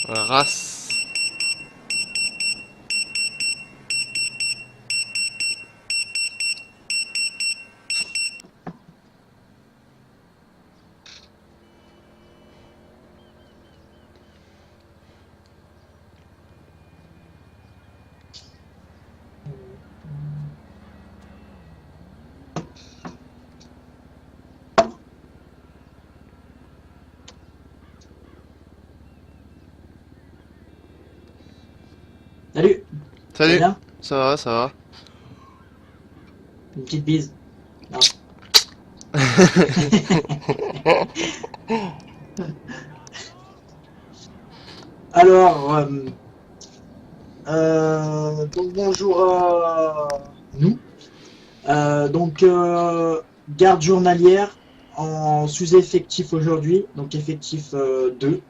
Race. Salut, tu vas Salut. bien? Ça va, ça va. Une petite bise. Non. Alors, donc bonjour à nous. Garde journalière en sous-effectif aujourd'hui, donc effectif 2.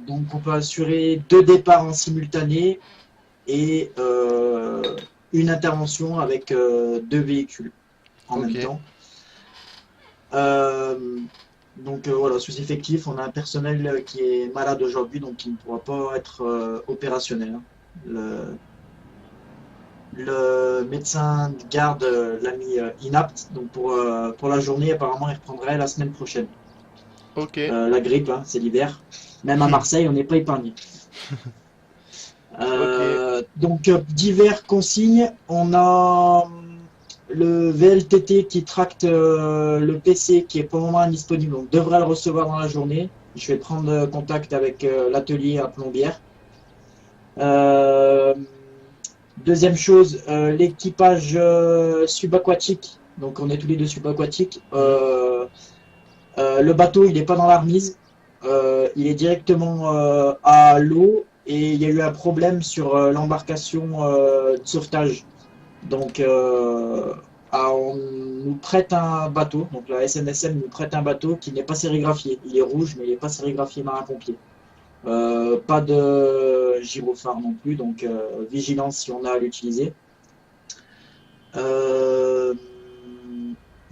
Donc on peut assurer 2 départs en simultané et une intervention avec 2 véhicules en même Ok. temps. Euh, voilà, sous-effectif, on a un personnel qui est malade aujourd'hui, donc qui ne pourra pas être opérationnel, hein. Le médecin de garde l'a mis inapte, donc pour la journée, apparemment, il reprendrait la semaine prochaine. Ok. La grippe, hein, c'est l'hiver. Même à Marseille, on n'est pas épargné. Ok. Divers consignes, on a le VLTT qui tracte le PC qui est pour le moment indisponible. On devrait le recevoir dans la journée. Je vais prendre contact avec l'atelier à Plombières. Euh, Deuxième chose, l'équipage subaquatique. Donc on est tous les deux subaquatiques. Hmm. Le bateau, il n'est pas dans la remise. Il est directement à l'eau et il y a eu un problème sur l'embarcation de sauvetage. Donc, on nous prête un bateau. Donc, la SNSM nous prête un bateau qui n'est pas sérigraphié. Il est rouge, mais il n'est pas sérigraphié marin-pompier. Pas de gyrophare non plus. Donc, vigilance si on a à l'utiliser. Euh,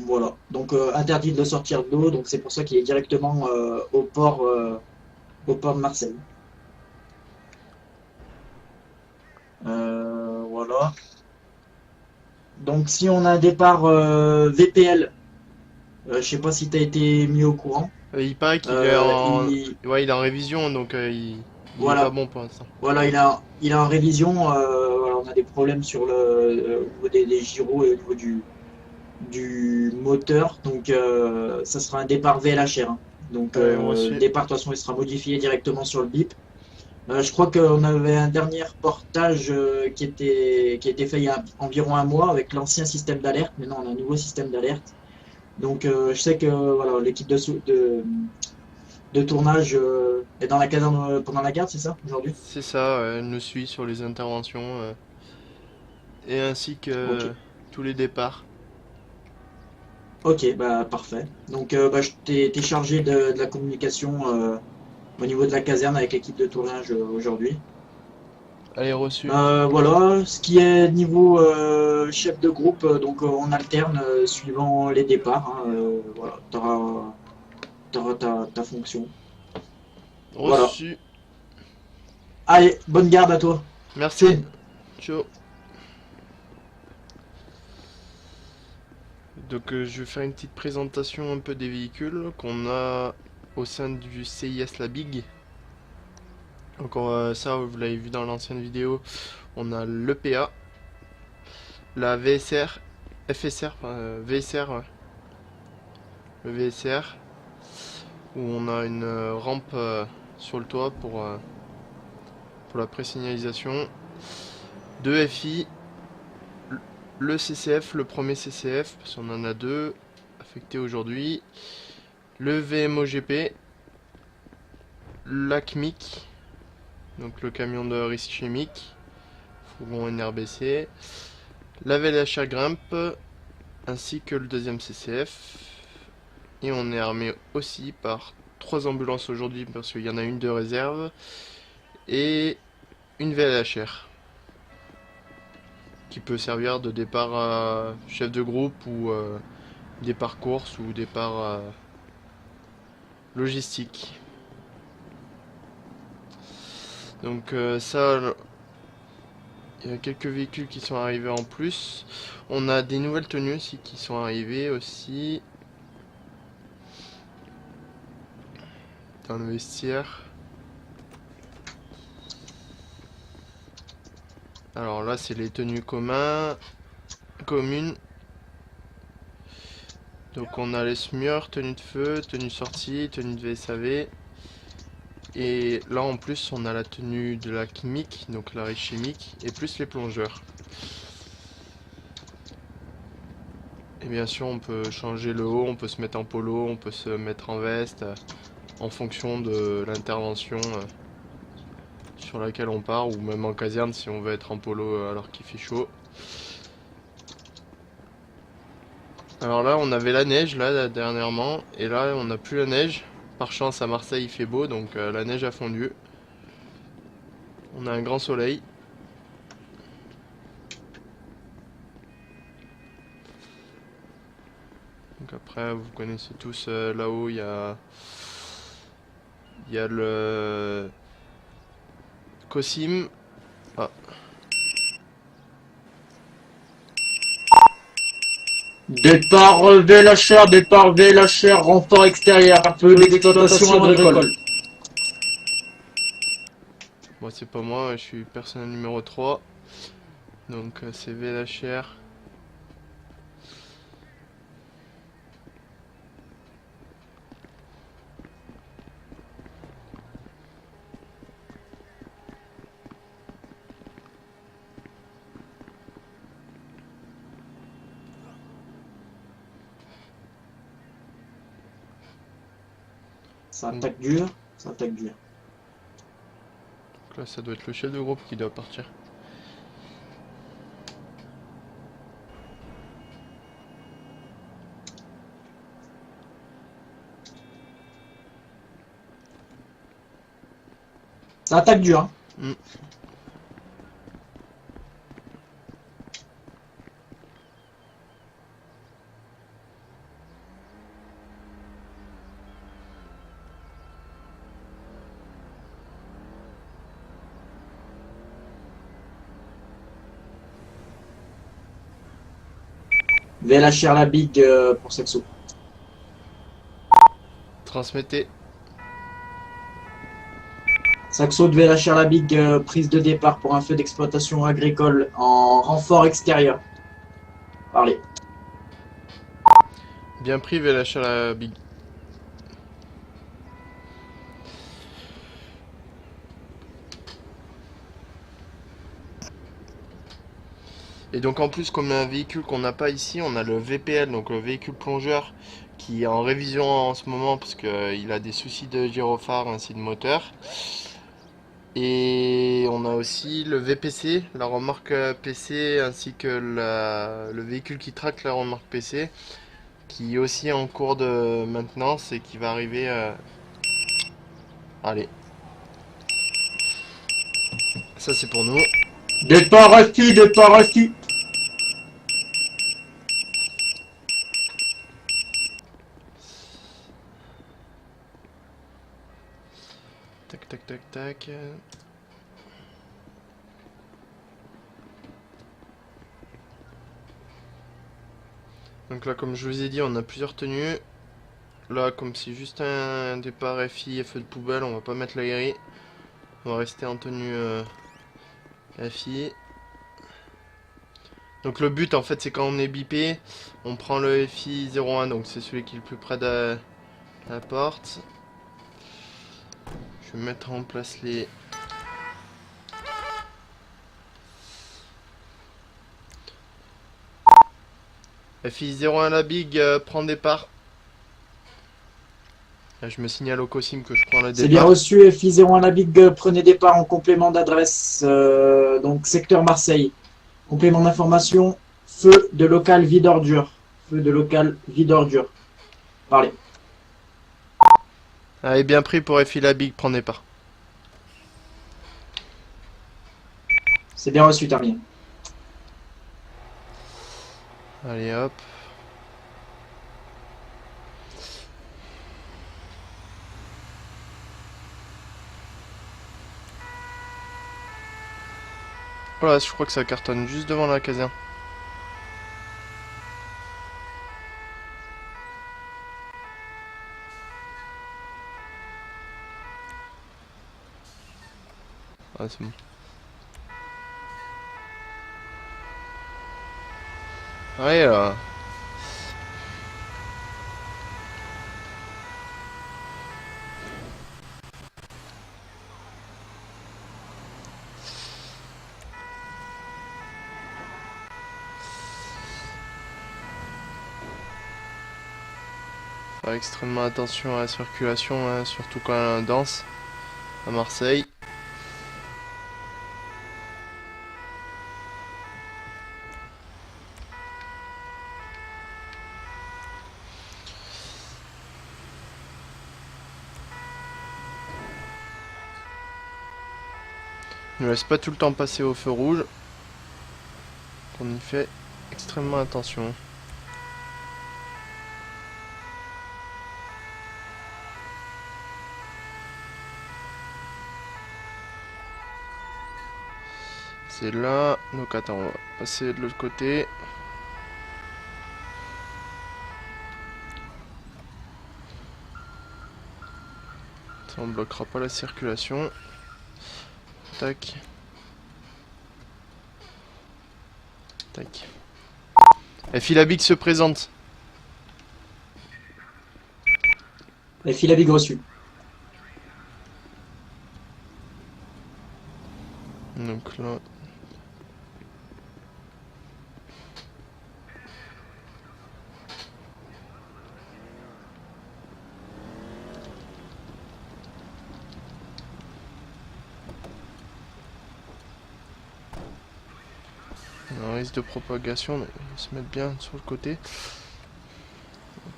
voilà. Donc, interdit de le sortir de l'eau. Donc, c'est pour ça qu'il est directement au port de Marseille. Voilà. Donc, si on a un départ VPL, je sais pas si tu as été mis au courant. Il paraît qu'il est en... Il, Ouais, il est en révision, donc il est pas voilà, bon pour l'instant. voilà, il est en révision. Voilà, on a des problèmes sur au niveau des gyros et au niveau du moteur. Donc, ça sera un départ VLHR, hein. Donc, Allez, le reçu. départ, de toute façon, il sera modifié directement sur le bip. Je crois qu'on avait un dernier reportage qui était fait il y a environ un mois avec l'ancien système d'alerte. Maintenant, on a un nouveau système d'alerte. Donc, je sais que voilà, l'équipe de tournage est dans la caserne pendant la garde, c'est ça, aujourd'hui? C'est ça, elle nous suit sur les interventions et ainsi Ok. que tous les départs. Ok, bah parfait. Donc, je t'ai chargé de la communication au niveau de la caserne avec l'équipe de tournage aujourd'hui. Allez, reçu. Voilà, ce qui est niveau chef de groupe, on alterne suivant les départs, hein, voilà, t'auras ta fonction. Voilà. Reçu. Allez, bonne garde à toi. Merci. Tchou. Ciao. Donc je vais faire une petite présentation un peu des véhicules qu'on a au sein du CIS La Big. Donc ça vous l'avez vu dans l'ancienne vidéo, on a l'EPA, la VSR, FSR, VSR, le VSR, où on a une rampe sur le toit pour la présignalisation, deux FI, le CCF, le premier CCF, parce qu'on en a deux affectés aujourd'hui, le VMOGP, l'ACMIC, donc le camion de risque chimique, fourgon NRBC, la VLHR Grimpe, ainsi que le deuxième CCF. Et on est armé aussi par 3 ambulances aujourd'hui, parce qu'il y en a une de réserve, et une VLHR, qui peut servir de départ à chef de groupe, ou départ course, ou départ logistique. Donc ça, il y a quelques véhicules qui sont arrivés en plus. On a des nouvelles tenues aussi qui sont arrivées aussi. Dans le vestiaire. Alors là, c'est les tenues communes. Donc on a les SMUR, tenue de feu, tenue sortie, tenue de VSAV. Et là en plus on a la tenue de la chimique, donc l'arrêt chimique, et plus les plongeurs. Et bien sûr on peut changer le haut, on peut se mettre en polo, on peut se mettre en veste, en fonction de l'intervention sur laquelle on part, ou même en caserne si on veut être en polo alors qu'il fait chaud. Alors là on avait la neige là dernièrement, et là on n'a plus la neige. Par chance à Marseille il fait beau, donc la neige a fondu. On a un grand soleil. Donc après vous connaissez tous là-haut il y a le Cosim. Ah, Départ VLHR, renfort extérieur, feu d'exploitation agricole. moi c'est pas moi, je suis personnel numéro 3. Donc c'est VLHR. Ça attaque dur, ça attaque dur. Donc là ça doit être le chef de groupe qui doit partir. Ça attaque dur, hein. Mm. VLHR la big pour Saxo. Transmettez. Saxo de VLHR la big, prise de départ pour un feu d'exploitation agricole en renfort extérieur. Parlez. Bien pris VLHR la big. Et donc en plus comme un véhicule qu'on n'a pas ici, on a le VPL, donc le véhicule plongeur, qui est en révision en ce moment parce qu'il a des soucis de gyrophare ainsi de moteur. Et on a aussi le VPC, la remorque PC, ainsi que le véhicule qui traque la remorque PC, qui est aussi en cours de maintenance et qui va arriver. Allez, ça c'est pour nous. Départ reçu. Tac tac tac tac. Donc là comme je vous ai dit on a plusieurs tenues. Là comme c'est juste un départ FI et feu de poubelle, on va pas mettre la grille. On va rester en tenue FI. Donc le but en fait c'est quand on est bipé, on prend le FI 01, donc c'est celui qui est le plus près de la porte. Je vais mettre en place les... FI 01 la big, prend départ. Là, je me signale au COSIM que je prends le départ. C'est bien reçu, FI01 la big, prenez départ en complément d'adresse, donc secteur Marseille. Complément d'information, feu de local vide ordure. Feu de local vide ordure. Parlez. Allez, bien pris pour FI la big, prend départ. C'est bien reçu, terminé. Allez hop. Voilà, je crois que ça cartonne juste devant la caserne. Ah, c'est bon. Allez là. Faire extrêmement attention à la circulation, hein, surtout quand elle est dense à Marseille. Ne laisse pas tout le temps passer au feu rouge. On y fait extrêmement attention. C'est là. Donc attends, on va passer de l'autre côté. Ça, on bloquera pas la circulation. Tac. Tac. Et Filabix se présente. Et fil à big reçu. Donc là. Un risque de propagation, mais ils se mettent bien sur le côté.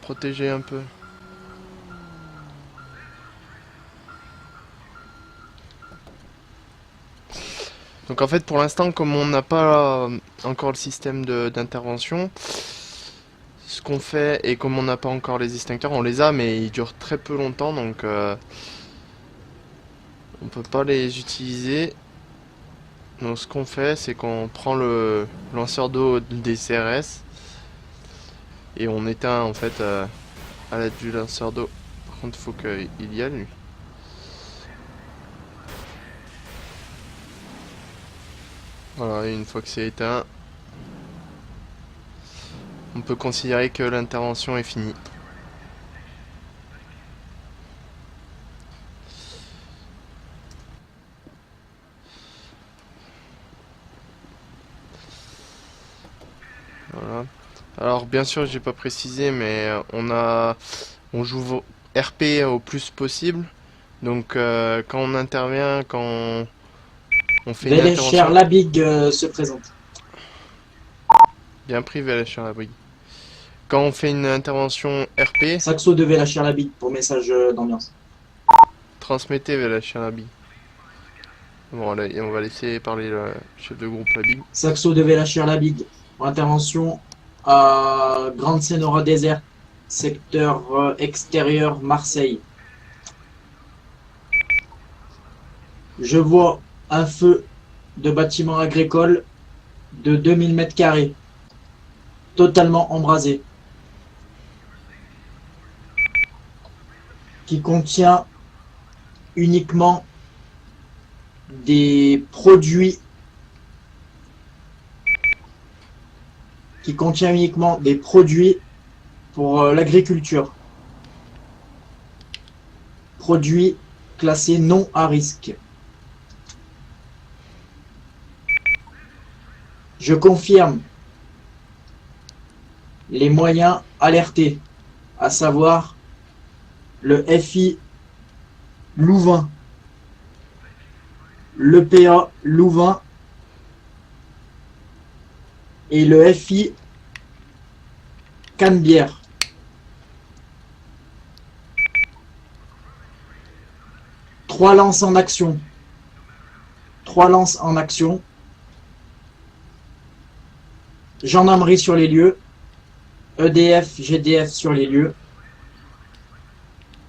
Protéger un peu. Donc en fait pour l'instant comme on n'a pas encore le système d'intervention, ce qu'on fait et comme on n'a pas encore les extincteurs, on les a mais ils durent très peu longtemps donc on peut pas les utiliser. Donc ce qu'on fait c'est qu'on prend le lanceur d'eau des CRS et on éteint en fait à l'aide du lanceur d'eau. Par contre il faut qu'il y allume. Voilà, et une fois que c'est éteint, on peut considérer que l'intervention est finie. Voilà. Alors bien sûr, j'ai pas précisé, mais on joue RP au plus possible. Donc quand on intervient, quand on fait une Vélécher intervention, Labig se présente. bien pris Vélacher Labig. Quand on fait une intervention RP, Saxo de Vélécher Labig pour message d'ambiance. transmettez Vélacher Labig. Bon, là, on va laisser parler le chef de groupe Labig. Saxo de Vélécher Labig pour intervention à Grande Sénora Désert, secteur extérieur Marseille. Je vois un feu de bâtiment agricole de 2000 m², totalement embrasé, qui contient uniquement des produits pour l'agriculture. Produits classés non à risque. Je confirme les moyens alertés, à savoir le FI Louvain, l'EPA Louvain et le FI Canebière. Trois lances en action. Gendarmerie sur les lieux. EDF, GDF sur les lieux.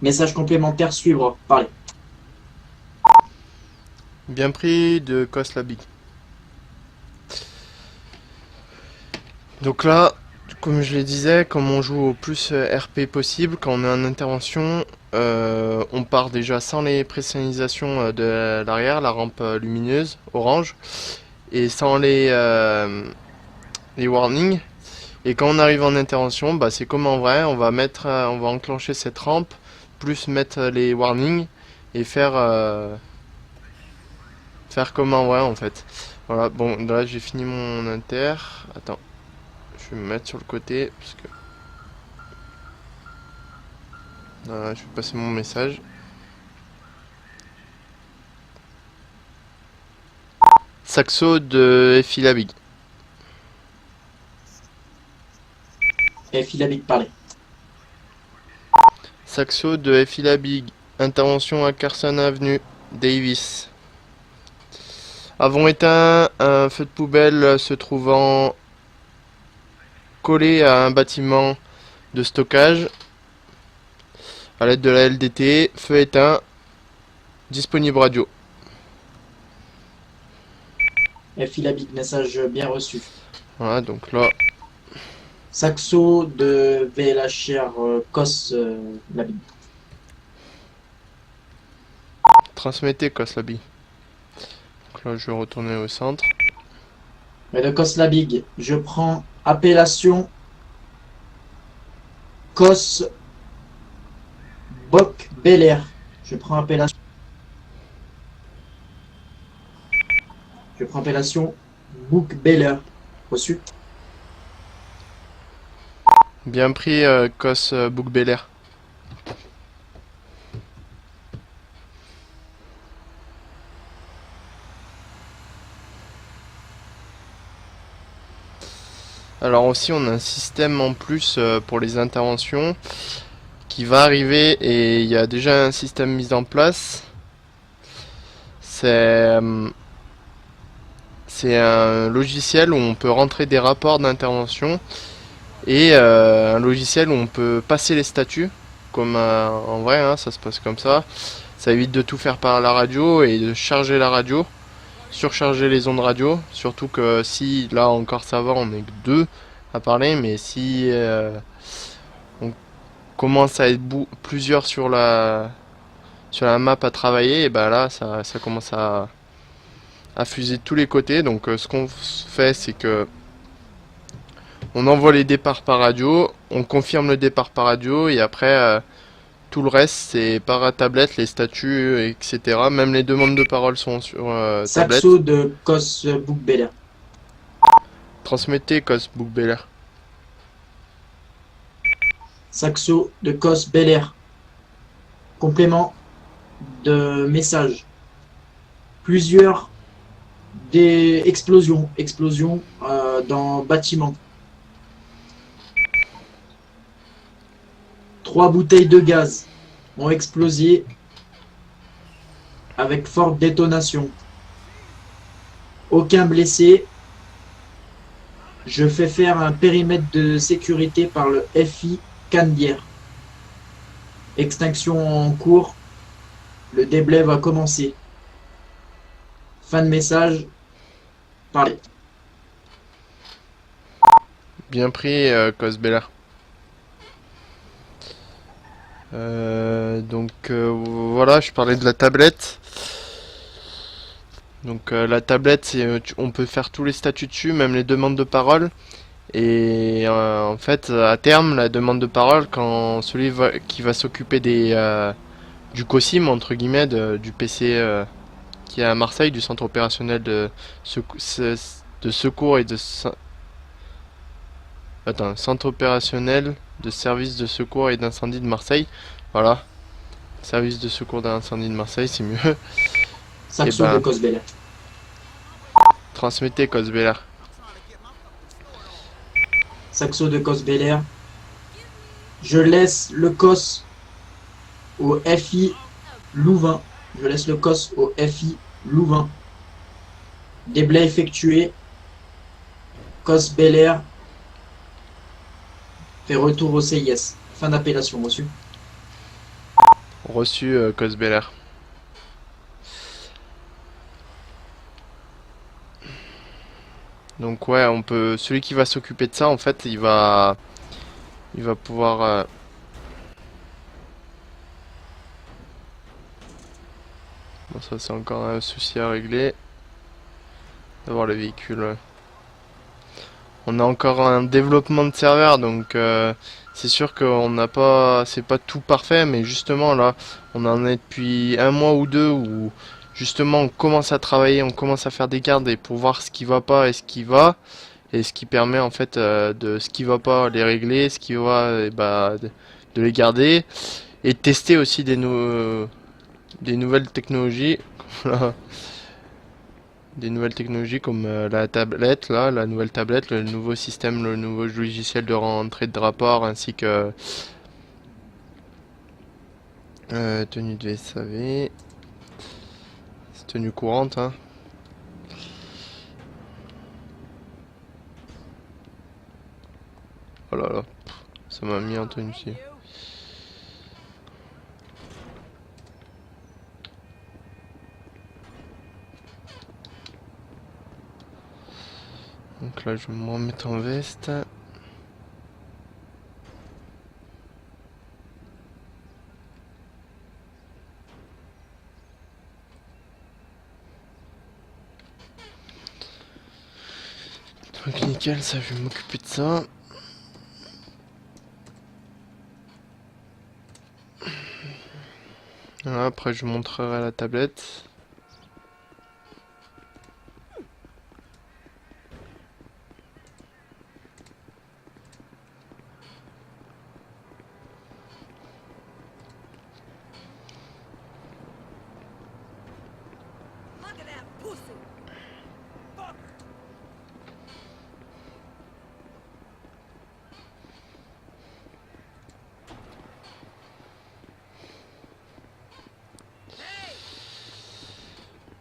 Message complémentaire suivre. Parlez. Bien pris de Cos Labig. Donc là, comme je le disais, comme on joue au plus RP possible, quand on est en intervention, on part déjà sans les présignalisations de l'arrière, la rampe lumineuse, orange, et sans les warnings. Et quand on arrive en intervention, bah, c'est comme en vrai, on va enclencher cette rampe, plus mettre les warnings, et faire comme en vrai en fait. Voilà, bon, là j'ai fini mon inter. Attends, je vais me mettre sur le côté, parce que voilà, je vais passer mon message. Saxo de FI Labig. Et Philabik parler. Saxo de FI Labig. Intervention à Carson Avenue, Davis. Avons éteint un feu de poubelle se trouvant collé à un bâtiment de stockage à l'aide de la LDT. Feu éteint. Disponible radio. Et Philabik, message bien reçu. Voilà, donc là, Saxo de VLHR COS Labik. transmettez Koslabi. Donc là, je vais retourner au centre. Mais de COS Labig, je prends appellation COS Boc Bel Air. Je prends appellation. Je prends appellation Book Bel Air. Reçu. Bien pris, Kos Book Bel Air. Alors aussi, on a un système en plus pour les interventions qui va arriver et il y a déjà un système mis en place. C'est un logiciel où on peut rentrer des rapports d'intervention et un logiciel où on peut passer les statuts comme en vrai, hein, ça se passe comme ça. Ça évite de tout faire par la radio et de charger la radio, surcharger les ondes radio. Surtout que si là encore ça va, on est que deux à parler, mais si on commence à être plusieurs sur la map à travailler, et ben là ça commence à fuser de tous les côtés. Donc ce qu'on fait, c'est que on envoie les départs par radio, on confirme le départ par radio et après tout le reste c'est par tablette, les statuts, etc. Même les demandes de parole sont sur tablette. Saxo de COS Book Bel Air. Transmettez Cos Book Bel Air. Saxo de COS Bel Air. Complément de message. Plusieurs des explosions. Explosions dans bâtiment. 3 bouteilles de gaz ont explosé avec forte détonation. Aucun blessé. Je fais faire un périmètre de sécurité par le FI Candière. Extinction en cours. Le déblai va commencer. Fin de message. Parlez. Bien pris, Cos Bel Air. Donc voilà, je parlais de la tablette. Donc la tablette, on peut faire tous les statuts dessus, même les demandes de parole. Et en fait, à terme, la demande de parole, quand celui qui va s'occuper du COSIM, entre guillemets, du PC qui est à Marseille, du centre opérationnel de secours et Attends, centre opérationnel de service de secours et d'incendie de Marseille. Voilà, service de secours d'incendie de Marseille, c'est mieux. Et Saxo de ben, COS Bel Air. transmettez Cos Bel Air. Saxo de COS Bel Air. Je laisse le COS au FI Louvain. Je laisse le COS au FI Louvain. Déblai effectué. COS Bel Air fait retour au CIS. Fin d'appellation reçue. Reçu, Cos Bel Air. Donc ouais, on peut. Celui qui va s'occuper de ça, en fait, il va pouvoir. Bon, ça c'est encore un souci à régler. D'avoir le véhicule. On a encore un développement de serveur, donc c'est sûr qu'on n'a pas, c'est pas tout parfait, mais justement là, on en est depuis un mois ou deux où justement on commence à travailler, on commence à faire des gardes et pour voir ce qui va pas et ce qui va, et ce qui permet en fait de ce qui va pas les régler, ce qui va bah, de les garder et de tester aussi des nouvelles technologies. Voilà. Des nouvelles technologies comme la tablette, là, la nouvelle tablette, le nouveau système, le nouveau logiciel de rentrée de rapport, ainsi que tenue de SAV, c'est tenue courante, hein. Oh là là, ça m'a mis en tenue ici. Donc là, je vais me remettre en veste. Donc nickel, ça, je vais m'occuper de ça. Voilà, après, je vous montrerai la tablette.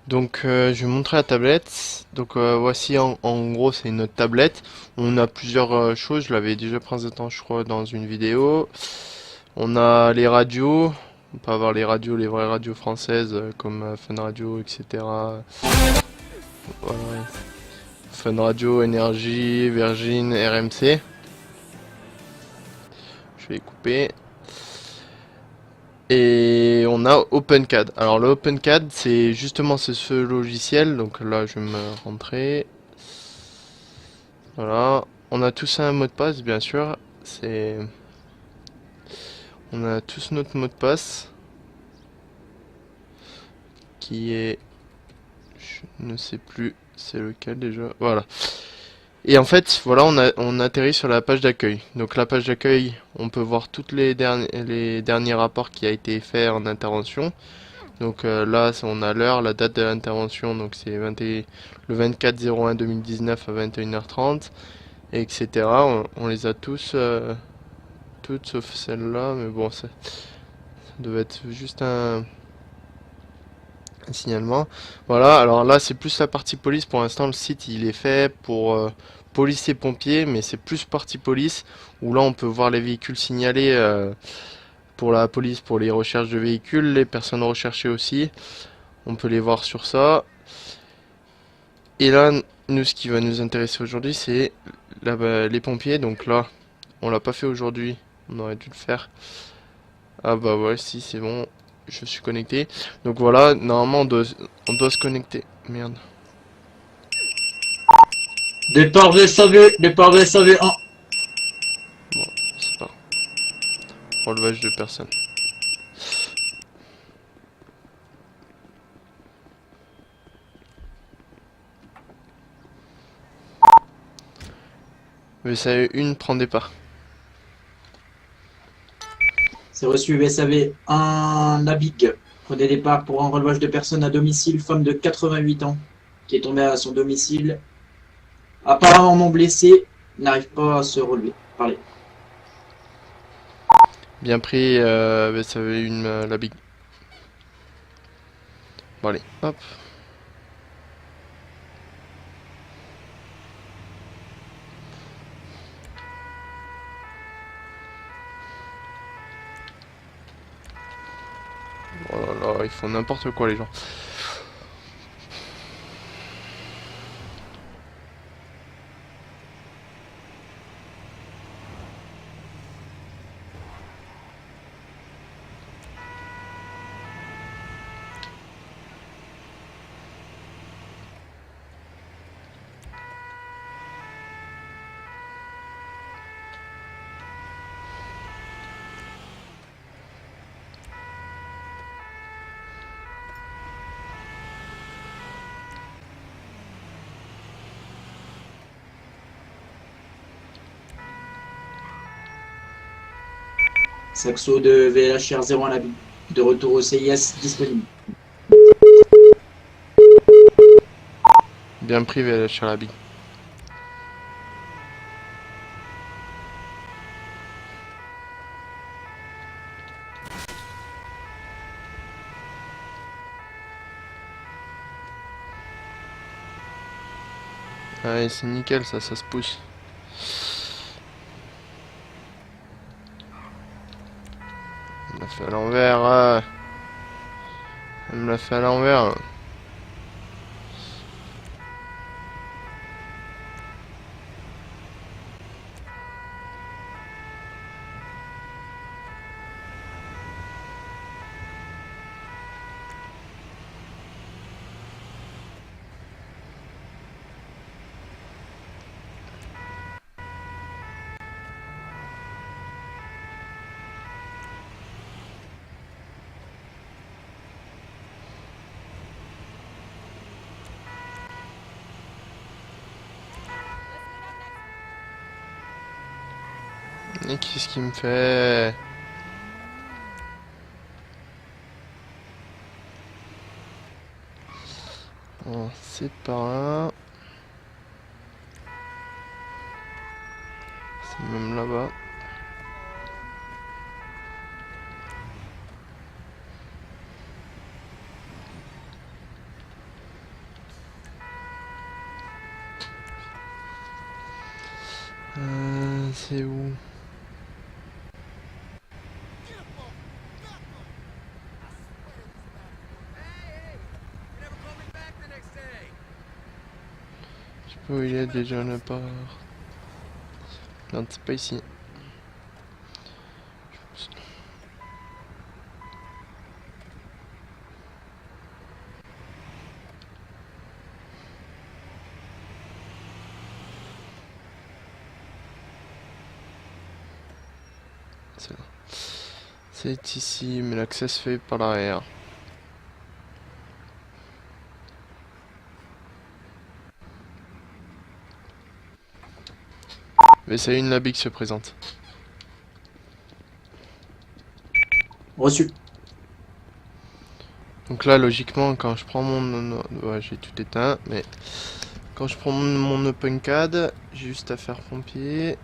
Donc je vais montrer la tablette. Donc voici en gros c'est notre tablette. On a plusieurs choses, je l'avais déjà présenté je crois dans une vidéo. On a les radios. On peut avoir les radios, les vraies radios françaises comme Fun Radio, etc. Voilà. Fun Radio, Énergie, Virgin, RMC. Je vais les couper. Et on a OpenCAD. Alors le OpenCAD c'est justement ce logiciel. Donc là je vais me rentrer. Voilà. On a tous un mot de passe bien sûr. C'est. On a tous notre mot de passe. Qui est. Je ne sais plus c'est lequel déjà. Voilà. Et en fait, voilà, on atterrit sur la page d'accueil. Donc la page d'accueil, on peut voir toutes les derniers rapports qui a été fait en intervention. Donc là, on a l'heure, la date de l'intervention, donc c'est le 24/01/2019 à 21h30, etc. On les a tous, toutes sauf celle-là, mais bon, ça devait être juste un signalement. Voilà, alors là, c'est plus la partie police. Pour l'instant, le site, il est fait pour police et pompiers, mais c'est plus partie police, où là, on peut voir les véhicules signalés pour la police, pour les recherches de véhicules, les personnes recherchées aussi. On peut les voir sur ça. Et là, nous, ce qui va nous intéresser aujourd'hui, c'est les pompiers. Donc là, on l'a pas fait aujourd'hui. On aurait dû le faire. Ah bah ouais, si, c'est bon. Je suis connecté. Donc voilà, normalement, on doit se connecter. Merde. Départ VSAV, départ VSAV 1. Bon, c'est pas. Relevage de personnes. VSAV 1 prend départ. C'est reçu VSAV 1 Nabig. Prenez départ pour un relevage de personnes à domicile, femme de 88 ans, qui est tombée à son domicile. Apparemment non blessée, n'arrive pas à se relever. Parlez. Bien pris, VSAV 1 la big. Bon allez, hop. Oh là là, ils font n'importe quoi les gens. Saxo de VLHR 0 à la bille. De retour au CIS disponible. Bien pris VLH la bille. Ouais, c'est nickel, ça se pousse. On l'a fait à l'envers. On me l'a fait à l'envers. Et qu'est-ce qu'il me fait? Bon, c'est par là. C'est même là-bas. C'est où? Je sais pas où il est déjà le part. Non, c'est pas ici. C'est là. C'est ici, mais l'accès se fait par l'arrière. Mais c'est une labie qui se présente. Reçu. Donc là, logiquement, quand je prends mon... Ouais, j'ai tout éteint, mais... Quand je prends mon OpenCAD, j'ai juste à faire pompier.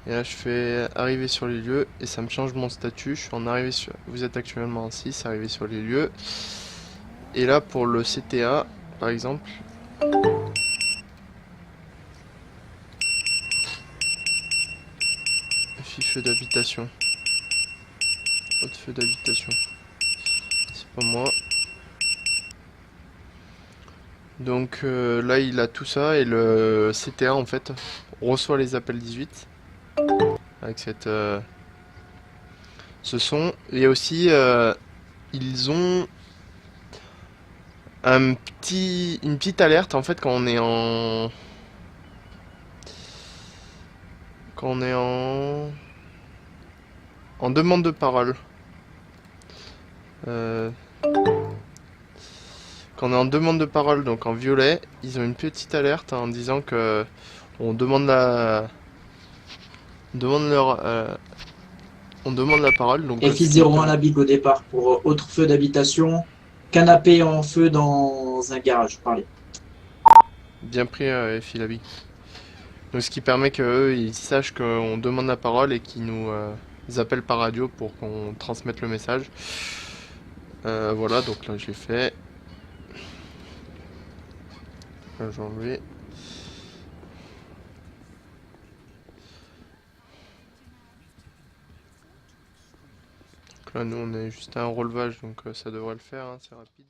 Et là, je fais arriver sur les lieux, et ça me change mon statut. Je suis en arrivé sur... Vous êtes actuellement en 6, arrivé sur les lieux. Et là, pour le CTA, par exemple... Feu d'habitation. Autre feu d'habitation. C'est pas moi. Donc là il a tout ça et le CTA en fait reçoit les appels 18 avec cette ce son. Et aussi ils ont une petite alerte en fait quand on est en demande de parole. Quand on est en demande de parole, donc en violet, ils ont une petite alerte en disant que on demande la parole. Donc FI01 à la big au départ pour autre feu d'habitation. Canapé en feu dans un garage. Parlez. Bien pris, FI la big. Donc ce qui permet qu'eux ils sachent qu'on demande la parole et qu'ils nous appellent par radio pour qu'on transmette le message. Voilà, donc là j'ai fait. Là j'ai enlevé. Donc là nous on est juste à un relevage donc ça devrait le faire, hein, c'est rapide.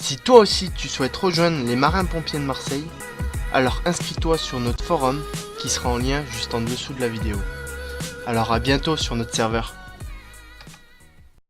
Si toi aussi tu souhaites rejoindre les marins-pompiers de Marseille, alors inscris-toi sur notre forum qui sera en lien juste en dessous de la vidéo. Alors à bientôt sur notre serveur.